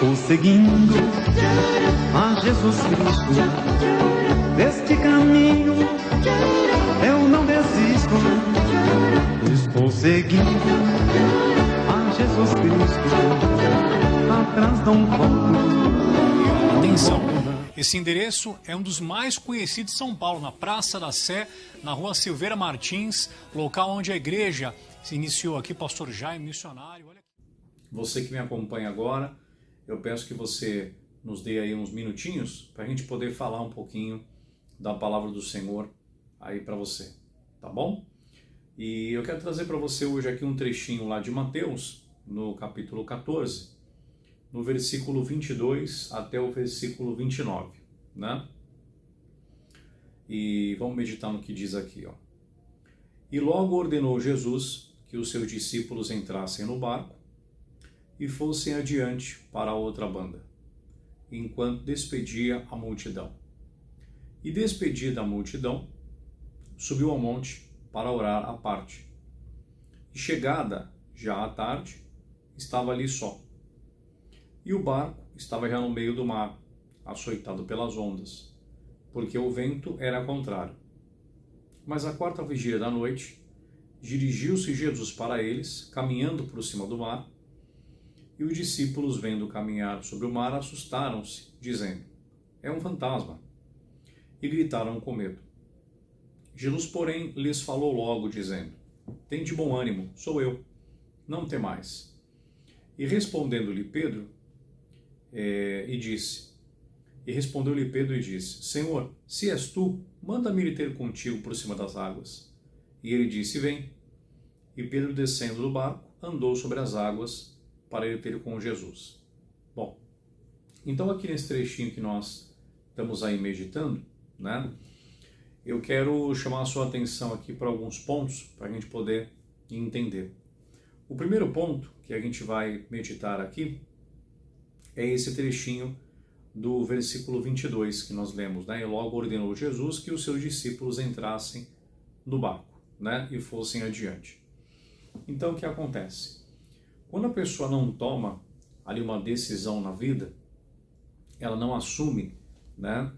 Estou seguindo a Jesus Cristo, deste caminho eu não desisto. Estou seguindo a Jesus Cristo, atrás não volto. Atenção, esse endereço é um dos mais conhecidos de São Paulo, na Praça da Sé, na rua Silveira Martins, local onde a igreja se iniciou aqui, pastor Jaime, missionário. Olha aqui. Você que me acompanha agora, eu peço que você nos dê aí uns minutinhos para a gente poder falar um pouquinho da palavra do Senhor aí para você, tá bom? E eu quero trazer para você hoje aqui um trechinho lá de Mateus, no capítulo 14, no versículo 22 até o versículo 29, né? E vamos meditar no que diz aqui, ó. E logo ordenou Jesus que os seus discípulos entrassem no barco e fossem adiante para a outra banda, enquanto despedia a multidão. E despedida a multidão, subiu ao monte para orar à parte. E chegada já à tarde, estava ali só. E o barco estava já no meio do mar, açoitado pelas ondas, porque o vento era contrário. Mas à quarta vigília da noite, dirigiu-se Jesus para eles, caminhando por cima do mar, e os discípulos, vendo caminhar sobre o mar, assustaram-se, dizendo: é um fantasma, e gritaram com medo. Jesus, porém, lhes falou logo, dizendo: tende bom ânimo, sou eu, não temais. E respondeu-lhe Pedro e disse: Senhor, se és tu, manda-me ir ter contigo por cima das águas. E ele disse: vem. E Pedro, descendo do barco, andou sobre as águas para ir ter com Jesus. Bom, então aqui nesse trechinho que nós estamos aí meditando, né, eu quero chamar a sua atenção aqui para alguns pontos para a gente poder entender. O primeiro ponto que a gente vai meditar aqui é esse trechinho do versículo 22 que nós lemos, né? E logo ordenou Jesus que os seus discípulos entrassem no barco, né, e fossem adiante. Então o que acontece? Quando a pessoa não toma ali uma decisão na vida, ela não assume, né,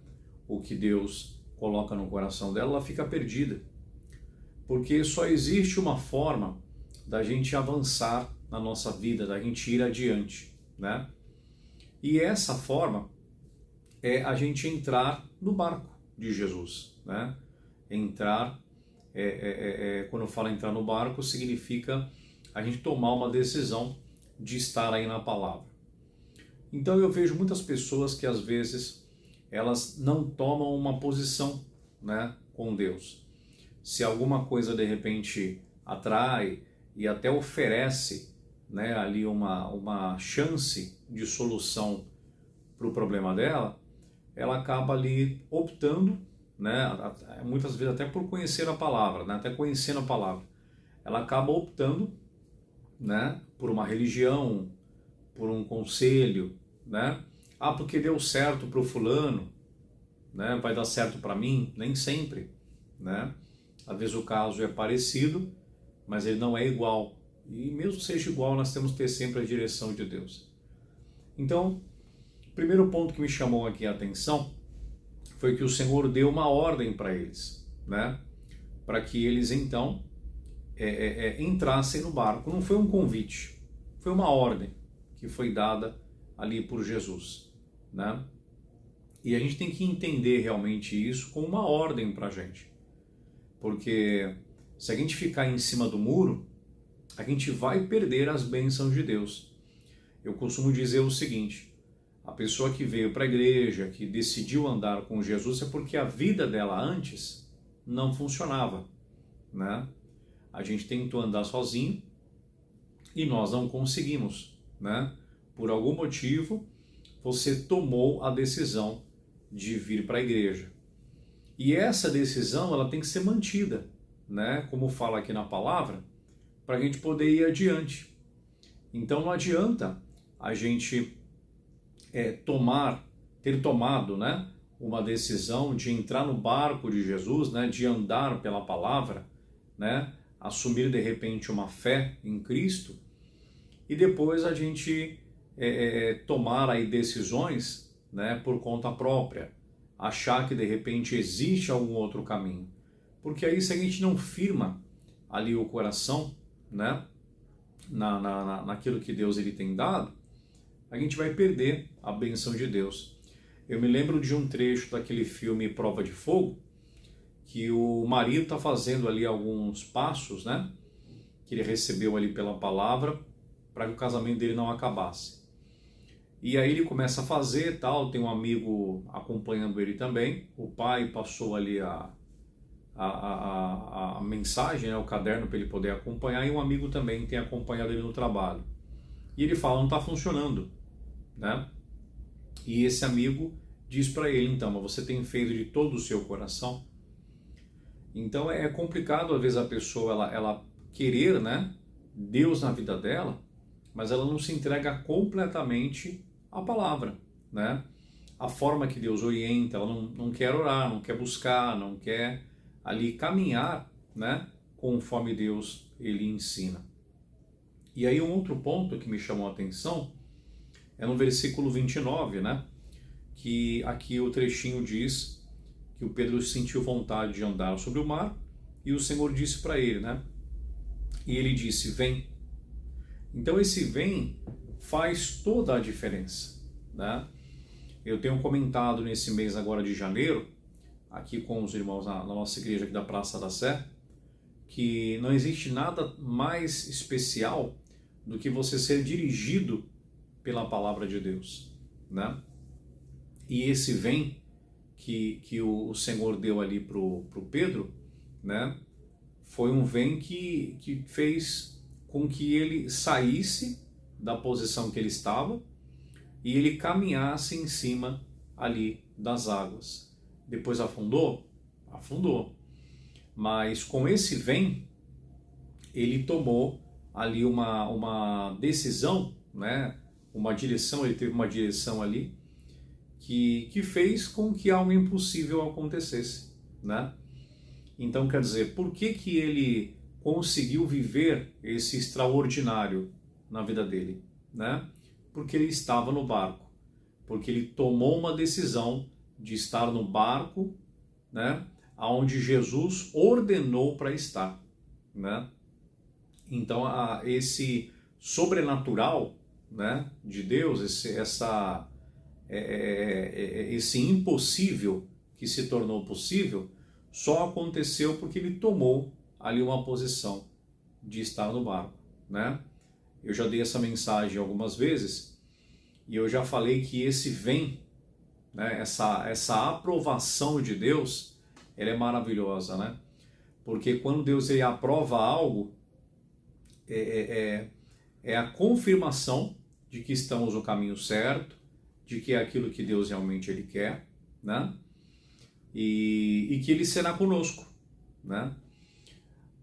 o que Deus coloca no coração dela, ela fica perdida. Porque só existe uma forma da gente avançar na nossa vida, da gente ir adiante, né? E essa forma é a gente entrar no barco de Jesus, né? Entrar, quando eu falo entrar no barco, significa a gente tomar uma decisão de estar aí na palavra. Então eu vejo muitas pessoas que às vezes elas não tomam uma posição, né, com Deus. Se alguma coisa de repente atrai e até oferece, né, ali uma chance de solução para o problema dela, ela acaba ali optando, né, muitas vezes até por conhecer a palavra, né, até conhecendo a palavra, ela acaba optando, né, por uma religião, por um conselho, né, porque deu certo para o fulano, né, vai dar certo para mim? Nem sempre, né? Às vezes o caso é parecido, mas ele não é igual. E mesmo que seja igual, nós temos que ter sempre a direção de Deus. Então, o primeiro ponto que me chamou aqui a atenção foi que o Senhor deu uma ordem para eles, né? Para que eles então entrassem no barco. Não foi um convite, foi uma ordem que foi dada ali por Jesus, né? E a gente tem que entender realmente isso como uma ordem para a gente. Porque se a gente ficar em cima do muro, a gente vai perder as bênçãos de Deus. Eu costumo dizer o seguinte: a pessoa que veio para a igreja, que decidiu andar com Jesus, é porque a vida dela antes não funcionava, né? A gente tentou andar sozinho e nós não conseguimos, né? Por algum motivo, você tomou a decisão de vir para a igreja. E essa decisão, ela tem que ser mantida, né? Como fala aqui na palavra, para a gente poder ir adiante. Então não adianta a gente ter tomado, né, uma decisão de entrar no barco de Jesus, né, de andar pela palavra, né, assumir de repente uma fé em Cristo, e depois a gente tomar aí decisões, né, por conta própria, achar que de repente existe algum outro caminho. Porque aí, se a gente não firma ali o coração, né, naquilo que Deus ele tem dado, a gente vai perder a bênção de Deus. Eu me lembro de um trecho daquele filme Prova de Fogo, que o marido está fazendo ali alguns passos, né, que ele recebeu ali pela palavra, para que o casamento dele não acabasse. E aí ele começa a fazer, tal, tem um amigo acompanhando ele também, o pai passou ali a mensagem, né, o caderno para ele poder acompanhar, e um amigo também tem acompanhado ele no trabalho. E ele fala, não está funcionando, né? E esse amigo diz para ele, então, mas você tem feito de todo o seu coração? Então é complicado às vezes a pessoa ela querer, né, Deus na vida dela, mas ela não se entrega completamente à palavra, né? A forma que Deus orienta, ela não quer orar, não quer buscar, não quer ali caminhar, né, conforme Deus ele ensina. E aí um outro ponto que me chamou a atenção é no versículo 29, né, que aqui o trechinho diz que o Pedro sentiu vontade de andar sobre o mar e o Senhor disse para ele, né, e ele disse, vem. Então esse vem faz toda a diferença, né? Eu tenho comentado nesse mês agora de janeiro, aqui com os irmãos na nossa igreja aqui da Praça da Sé, que não existe nada mais especial do que você ser dirigido pela palavra de Deus, né? E esse vem que o Senhor deu ali pro Pedro, né? Foi um vem que fez com que ele saísse da posição que ele estava e ele caminhasse em cima ali das águas. Depois afundou? Afundou. Mas com esse vem, ele tomou ali uma decisão, né? Uma direção, ele teve uma direção ali que fez com que algo impossível acontecesse, né? Então, quer dizer, por que ele conseguiu viver esse extraordinário na vida dele, né? Porque ele estava no barco, porque ele tomou uma decisão de estar no barco, né? Aonde Jesus ordenou para estar, né? Então, esse sobrenatural, né, de Deus, esse impossível que se tornou possível, só aconteceu porque ele tomou ali uma posição de estar no barco, né? Eu já dei essa mensagem algumas vezes e eu já falei que esse vem, né, essa aprovação de Deus, ela é maravilhosa, né? Porque quando Deus ele aprova algo, é a confirmação de que estamos no caminho certo, de que é aquilo que Deus realmente ele quer, né? E que ele será conosco, né?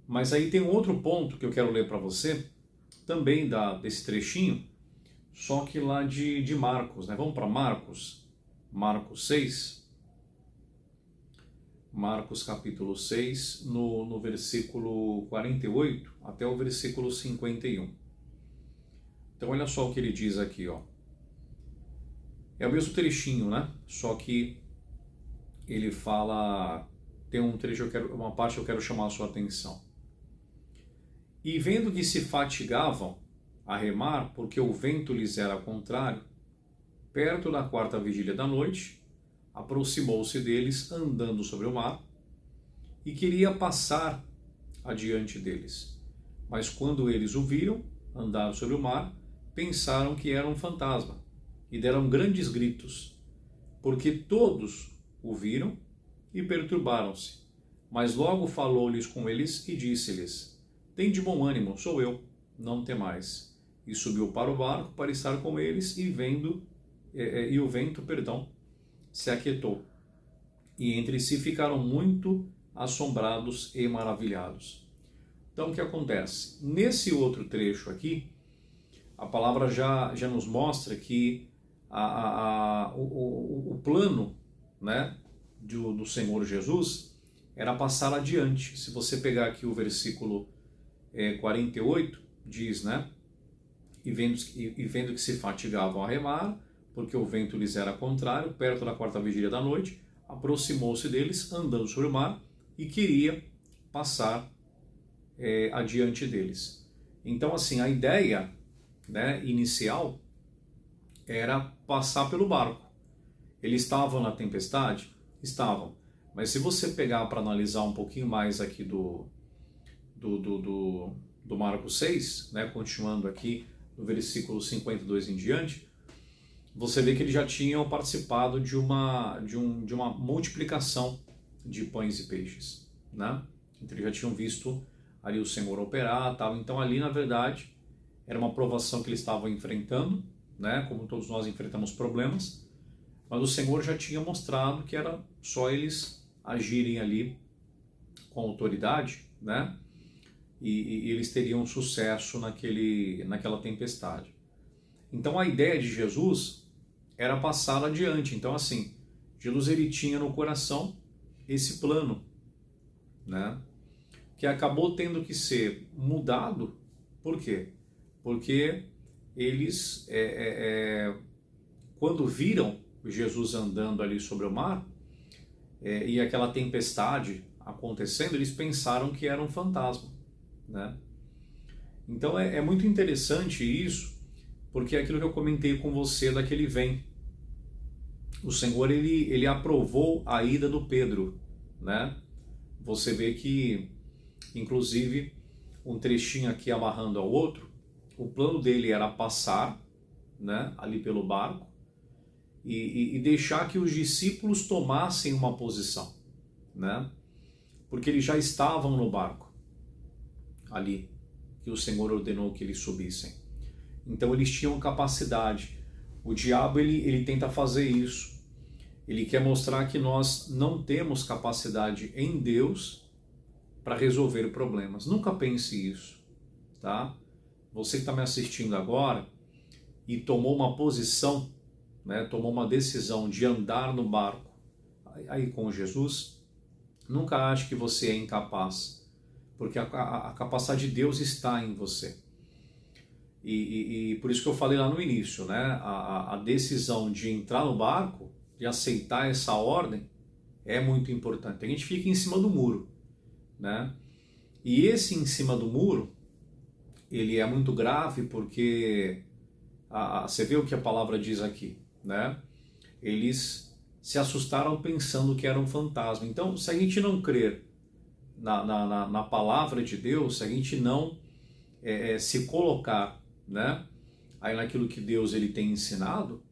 Mas aí tem um outro ponto que eu quero ler para você, também desse trechinho, só que lá de Marcos, né? Vamos para Marcos 6, Marcos capítulo 6, no versículo 48 até o versículo 51. Então olha só o que ele diz aqui, ó. É o mesmo trechinho, né? Só que ele fala, tem um trecho, uma parte que eu quero chamar a sua atenção. E vendo que se fatigavam a remar, porque o vento lhes era contrário, perto da 4ª vigília da noite, aproximou-se deles andando sobre o mar e queria passar adiante deles. Mas quando eles o viram andar sobre o mar, pensaram que era um fantasma e deram grandes gritos, porque todos o viram e perturbaram-se. Mas logo falou-lhes com eles e disse-lhes: Tende bom ânimo, sou eu, não temais. E subiu para o barco para estar com eles, e o vento, se aquietou. E entre si ficaram muito assombrados e maravilhados. Então o que acontece? Nesse outro trecho aqui, a palavra já nos mostra que o plano, né, do Senhor Jesus era passar adiante. Se você pegar aqui o versículo 48, diz, né? vendo que se fatigavam a remar, porque o vento lhes era contrário, perto da quarta vigília da noite, aproximou-se deles, andando sobre o mar, e queria passar adiante deles. Então, assim, a ideia, né, inicial era passar pelo barco. Eles estavam na tempestade? Estavam. Mas se você pegar para analisar um pouquinho mais aqui do Marcos 6, né, continuando aqui no versículo 52 em diante, você vê que eles já tinham participado de uma multiplicação de pães e peixes, né? Então eles já tinham visto ali o Senhor operar, tal. Então ali, na verdade, era uma provação que eles estavam enfrentando, né? Como todos nós enfrentamos problemas, mas o Senhor já tinha mostrado que era só eles agirem ali com autoridade, né? E eles teriam sucesso naquela tempestade. Então a ideia de Jesus era passar adiante. Então, assim, Jesus ele tinha no coração esse plano, né? Que acabou tendo que ser mudado. Por quê? Porque eles, quando viram Jesus andando ali sobre o mar, e aquela tempestade acontecendo, eles pensaram que era um fantasma, né? Então é muito interessante isso, porque é aquilo que eu comentei com você daquele vem. O Senhor ele aprovou a ida do Pedro, né? Você vê que, inclusive, um trechinho aqui amarrando ao outro, o plano dele era passar, né, ali pelo barco e deixar que os discípulos tomassem uma posição, né? Porque eles já estavam no barco ali, que o Senhor ordenou que eles subissem. Então eles tinham capacidade. O diabo ele tenta fazer isso. Ele quer mostrar que nós não temos capacidade em Deus para resolver problemas. Nunca pense isso, tá? Você que está me assistindo agora e tomou uma posição, né, tomou uma decisão de andar no barco aí com Jesus, nunca ache que você é incapaz, porque a capacidade de Deus está em você. E por isso que eu falei lá no início, né, a decisão de entrar no barco, de aceitar essa ordem, é muito importante. A gente fica em cima do muro, né? E esse em cima do muro, ele é muito grave porque você vê o que a palavra diz aqui, né? Eles se assustaram pensando que era um fantasma. Então, se a gente não crer na palavra de Deus, se a gente não se colocar, né, aí naquilo que Deus ele tem ensinado,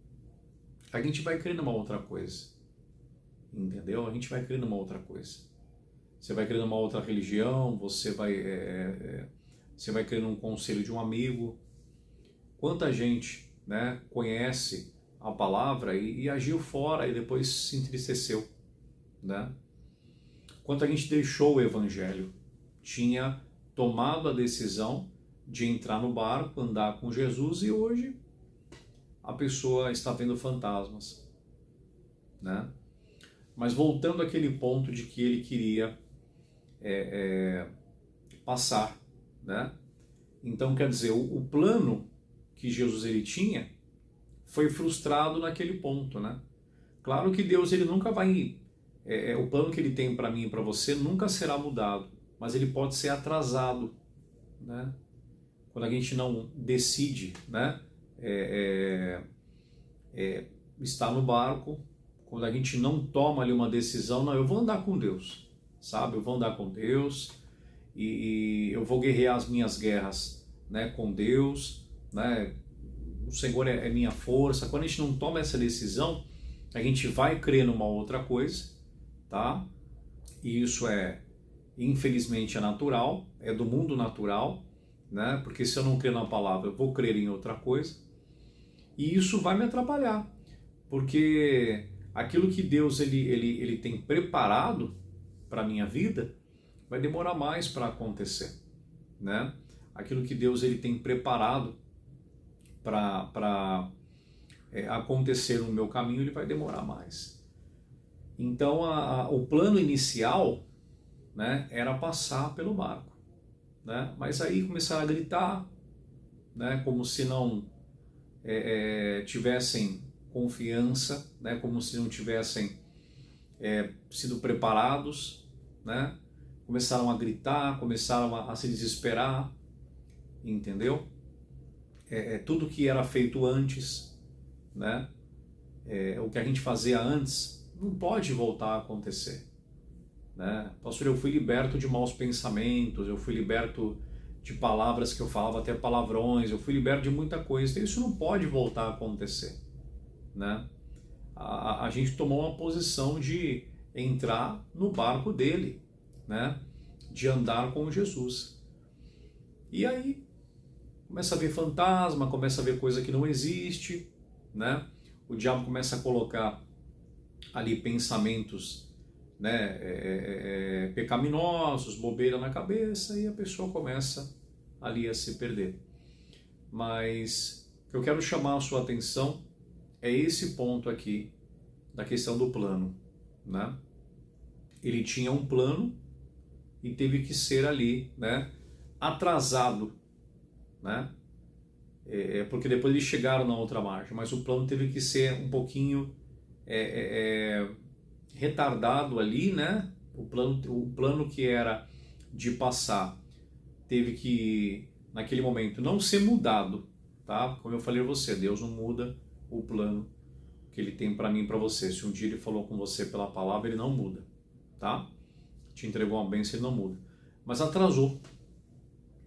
a gente vai crer numa outra coisa, entendeu? A gente vai crer numa outra coisa. Você vai crer numa outra religião, você vai crer num conselho de um amigo. Quanta gente, né, conhece a palavra e agiu fora e depois se entristeceu, né? Quanta gente deixou o evangelho, tinha tomado a decisão de entrar no barco, andar com Jesus, e hoje a pessoa está vendo fantasmas, né? Mas voltando àquele ponto de que ele queria passar, né? Então, quer dizer, o plano que Jesus ele tinha foi frustrado naquele ponto, né? Claro que Deus ele nunca vai... o plano que ele tem para mim e para você nunca será mudado, mas ele pode ser atrasado, né? Quando a gente não decide, né, estar no barco, quando a gente não toma ali uma decisão, não, eu vou andar com Deus, sabe? Eu vou andar com Deus e eu vou guerrear as minhas guerras, né, com Deus, né? O Senhor é minha força. Quando a gente não toma essa decisão, a gente vai crer numa outra coisa, tá? E isso infelizmente, é natural, é do mundo natural, né? Porque se eu não crer na palavra, eu vou crer em outra coisa. E isso vai me atrapalhar, porque aquilo que Deus ele tem preparado para a minha vida vai demorar mais para acontecer, né? Aquilo que Deus ele tem preparado para acontecer no meu caminho, ele vai demorar mais. Então o plano inicial, né, era passar pelo barco, né? Mas aí começaram a gritar, né? Como se não tivessem confiança, né? Como se não tivessem sido preparados, né? Começaram a gritar, começaram a se desesperar, entendeu? Tudo que era feito antes, né? O que a gente fazia antes não pode voltar a acontecer, né? Pastor, eu fui liberto de maus pensamentos, eu fui liberto de palavras que eu falava, até palavrões, eu fui liberto de muita coisa, então isso não pode voltar a acontecer, né? A gente tomou uma posição de entrar no barco dele, né? De andar com Jesus. E aí começa a ver fantasma, começa a ver coisa que não existe, né? O diabo começa a colocar ali pensamentos, né, pecaminosos, bobeira na cabeça, e a pessoa começa ali a se perder. Mas eu quero chamar a sua atenção é esse ponto aqui da questão do plano, né? Ele tinha um plano e teve que ser ali, né, atrasado, né? Porque depois eles chegaram na outra margem, mas o plano teve que ser um pouquinho retardado ali, né? O plano que era de passar teve que, naquele momento, não ser mudado, tá? Como eu falei a você, Deus não muda o plano que Ele tem para mim e para você. Se um dia Ele falou com você pela palavra, Ele não muda, tá? Te entregou uma bênção, Ele não muda. Mas atrasou,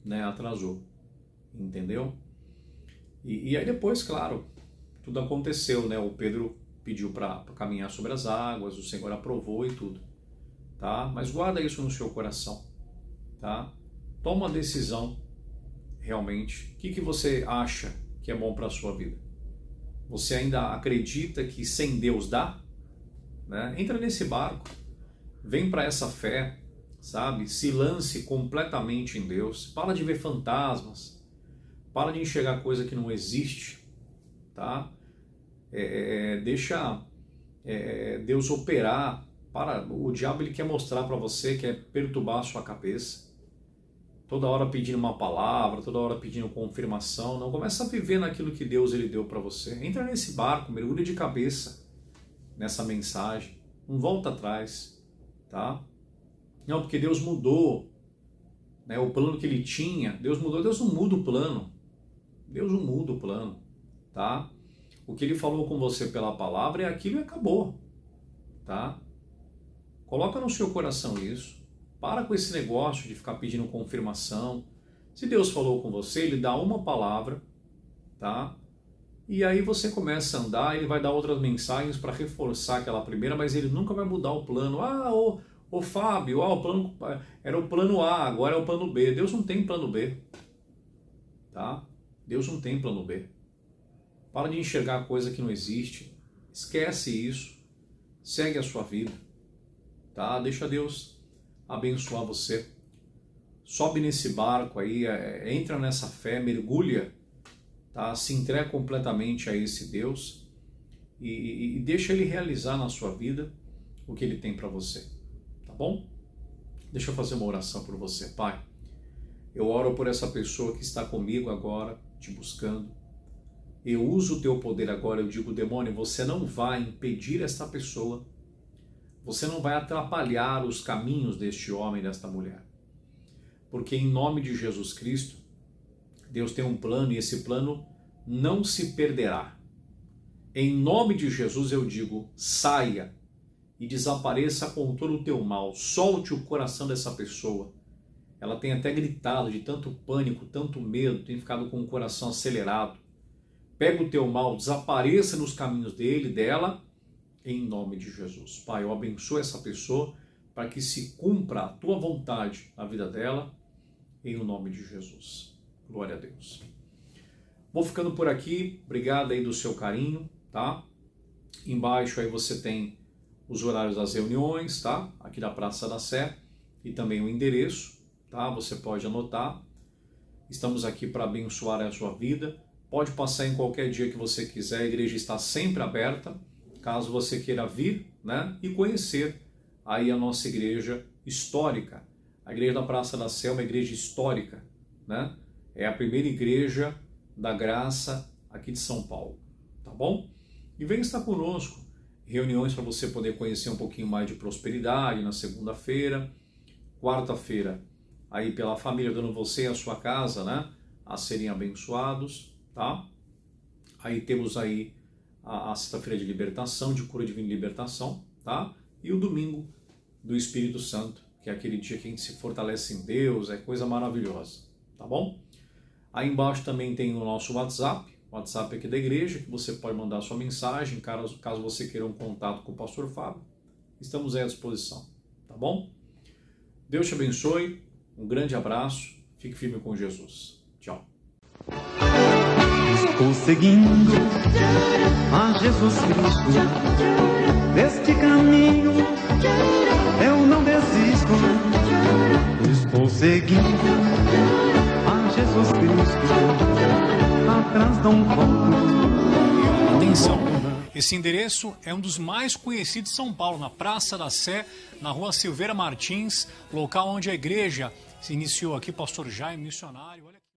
né? Atrasou, entendeu? E aí depois, claro, tudo aconteceu, né? O Pedro pediu para caminhar sobre as águas, o Senhor aprovou e tudo, tá? Mas guarda isso no seu coração, tá? Toma uma decisão, realmente. O que você acha que é bom para a sua vida? Você ainda acredita que sem Deus dá? Né? Entra nesse barco, vem para essa fé, sabe? Se lance completamente em Deus, para de ver fantasmas, para de enxergar coisa que não existe, tá? Deixa Deus operar. O diabo ele quer mostrar para você, quer perturbar a sua cabeça, toda hora pedindo uma palavra, toda hora pedindo confirmação. Não, começa a viver naquilo que Deus ele deu para você. Entra nesse barco, mergulha de cabeça nessa mensagem, não volta atrás, tá? Não, porque Deus mudou, né, o plano que Ele tinha. Deus mudou. Deus não muda o plano. Deus não muda o plano, tá? O que Ele falou com você pela palavra é aquilo e acabou, tá? Coloca no seu coração isso. Para com esse negócio de ficar pedindo confirmação. Se Deus falou com você, Ele dá uma palavra, tá? E aí você começa a andar, Ele vai dar outras mensagens para reforçar aquela primeira, mas Ele nunca vai mudar o plano. Ô Fábio, o plano era o plano A, agora é o plano B. Deus não tem plano B, tá? Deus não tem plano B. Para de enxergar coisa que não existe. Esquece isso. Segue a sua vida, tá? Deixa Deus abençoar você. Sobe nesse barco aí, entra nessa fé, mergulha, tá? Se entrega completamente a esse Deus e deixa Ele realizar na sua vida o que Ele tem para você, tá bom? Deixa eu fazer uma oração por você. Pai, eu oro por essa pessoa que está comigo agora, te buscando. Eu uso o teu poder agora, eu digo, demônio, você não vai impedir esta pessoa, você não vai atrapalhar os caminhos deste homem, desta mulher. Porque em nome de Jesus Cristo, Deus tem um plano e esse plano não se perderá. Em nome de Jesus eu digo, saia e desapareça com todo o teu mal, solte o coração dessa pessoa. Ela tem até gritado de tanto pânico, tanto medo, tem ficado com o coração acelerado. Pega o teu mal, desapareça nos caminhos dela, em nome de Jesus. Pai, eu abençoo essa pessoa para que se cumpra a tua vontade na vida dela, em nome de Jesus. Glória a Deus. Vou ficando por aqui, obrigado aí do seu carinho, tá? Embaixo aí você tem os horários das reuniões, tá? Aqui da Praça da Sé e também o endereço, tá? Você pode anotar. Estamos aqui para abençoar a sua vida. Pode passar em qualquer dia que você quiser, a igreja está sempre aberta, caso você queira vir, né, e conhecer aí a nossa igreja histórica. A igreja da Praça da Sé é uma igreja histórica, né? É a primeira igreja da Graça aqui de São Paulo, tá bom? E venha estar conosco, reuniões para você poder conhecer um pouquinho mais de prosperidade na segunda-feira, quarta-feira, aí pela família, dando você e a sua casa, né, a serem abençoados, tá? Aí temos aí a sexta-feira de libertação, de cura divina e libertação, tá? E o domingo do Espírito Santo, que é aquele dia que a gente se fortalece em Deus, é coisa maravilhosa, tá bom? Aí embaixo também tem o nosso WhatsApp aqui da igreja, que você pode mandar sua mensagem, caso você queira um contato com o pastor Fábio. Estamos aí à disposição, tá bom? Deus te abençoe, um grande abraço, fique firme com Jesus. Tchau. Estou seguindo a Jesus Cristo, deste caminho eu não desisto. Estou seguindo a Jesus Cristo, atrás não volto. Atenção, esse endereço é um dos mais conhecidos de São Paulo, na Praça da Sé, na rua Silveira Martins, local onde a igreja se iniciou aqui, pastor Jaime, missionário.